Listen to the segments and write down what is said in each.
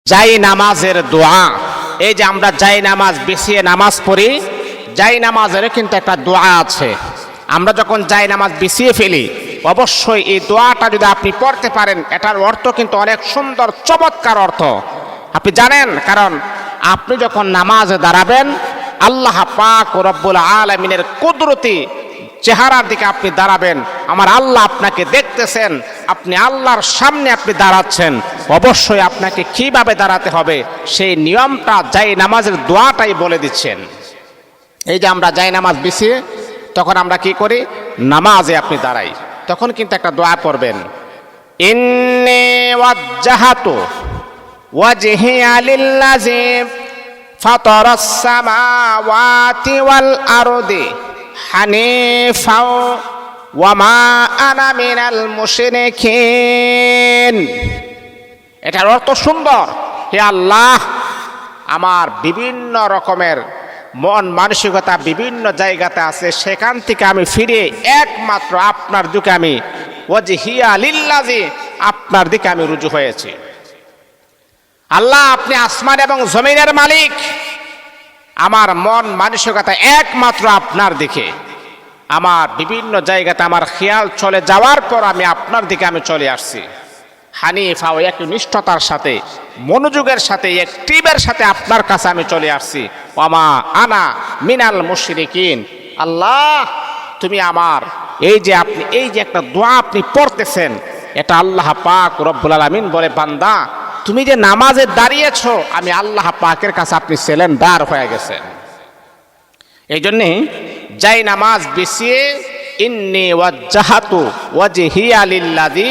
যাই নামাজের দোয়া। এই যে আমরা যাই নামাজ বিছিয়ে নামাজ পড়ি, যাই নামাজের কিন্তু একটা দোয়া আছে। আমরা যখন যাই নামাজ বিছিয়ে ফেলি, অবশ্যই এই দোয়াটা যদি আপনি পড়তে পারেন, এটার অর্থ কিন্তু অনেক সুন্দর চমৎকার অর্থ আপনি জানেন। কারণ আপনি যখন নামাজে দাঁড়াবেন, আল্লাহ পাক রব্বুল আলামিনের কুদরতি চেহারার দিকে আপনি দাঁড়াবেন। আমার আল্লাহ আপনাকে দেখতেছেন, আপনি আল্লাহর সামনে আপনি দাঁড়াচ্ছেন। অবশ্যই আপনাকে কিভাবে দাঁড়াতে হবে সেই নিয়মটা যাই নামাজের দোয়াটাই বলে দিচ্ছেন। এই যে আমরা যাই নামাজ বিছিয়ে তখন আমরা কি করি, নামাজে আপনি দাঁড়াই, তখন কিন্তু একটা দোয়া পড়বেন। ইন্নী ওয়াজ্জাহাতু ওয়াজহিয়া লিল্লাযী ফাতারাস সামাওয়াতি ওয়াল আরদি হানিফাও ওয়া মা আনা মিনাল মুশরিকিন। এটার অর্থ সুন্দর। হে আল্লাহ, আমার বিভিন্ন রকমের মন মানসিকতা বিভিন্ন জায়গাতে আছে, সেখান থেকে আমি ফিরে একমাত্র আপনার দিকে আমি ওয়াজহিয়া লিল্লাযী আপনার দিকে আমি রুজু হয়েছি। আল্লাহ, আপনি আসমান এবং জমিনের মালিক, আমার মন মানসিকতা একমাত্র আপনার দিকে। আমার বিভিন্ন জায়গাতে আমার খেয়াল চলে যাওয়ার পর আমি আপনার দিকে আমি চলে আসছি। হানিফা ও এক নিষ্ঠতার সাথে, মনোযোগের সাথে, অ্যাক্টিভের সাথে আপনার কাছে আমি চলে আসছি। ওয়ামা আনা মিনাল মুশরিকিন। আল্লাহ, তুমি আমার এই যে আপনি এই যে একটা দোয়া আপনি পড়তেছেন, এটা আল্লাহ পাক রব্বুল আলামিন বলে, বান্দা তুমি যে নামাজে দাঁড়িয়েছো, আমি আল্লাহ পাকের কাছে আপনি সিলিন্ডার হয়ে গেছেন। এই জন্যে যাই নামাজ বিছিয়ে ইন্নী ওয়াজ্জাহাতু ওয়াজহিয়া লিল্লাযী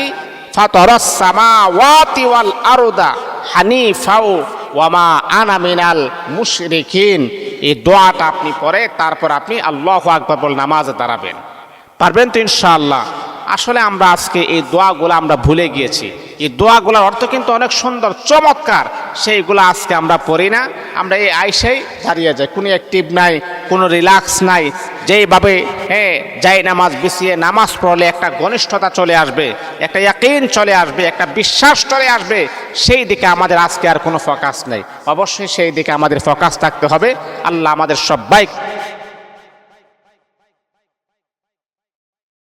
ফাতারাস সামাওয়াতি ওয়াল আরদা হানিফাও ওয়া মা আনা মিনাল মুশরিকিন, এই দোয়াটা আপনি পড়ে তারপর আপনি আল্লাহু আকবার বলে নামাজে দাঁড়াবেন। পারবেন তো ইনশাআল্লাহ? আসলে আমরা আজকে এই দোয়াগুলো আমরা ভুলে গিয়েছি। এই দোয়াগুলোর অর্থ কিন্তু অনেক সুন্দর চমৎকার, সেইগুলো আজকে আমরা পড়ি না। আমরা এই আইসেই দাঁড়িয়ে যাই, কোনো অ্যাক্টিভ নাই, কোনো রিল্যাক্স নাই। যেইভাবে যাই নামাজ বিছিয়ে নামাজ পড়লে একটা ঘনিষ্ঠতা চলে আসবে, একটা ইয়াকিন চলে আসবে, একটা বিশ্বাস চলে আসবে, সেই দিকে আমাদের আজকে আর কোনো ফোকাস নেই। অবশ্যই সেই দিকে আমাদের ফোকাস থাকতে হবে। আল্লাহ আমাদের সবাই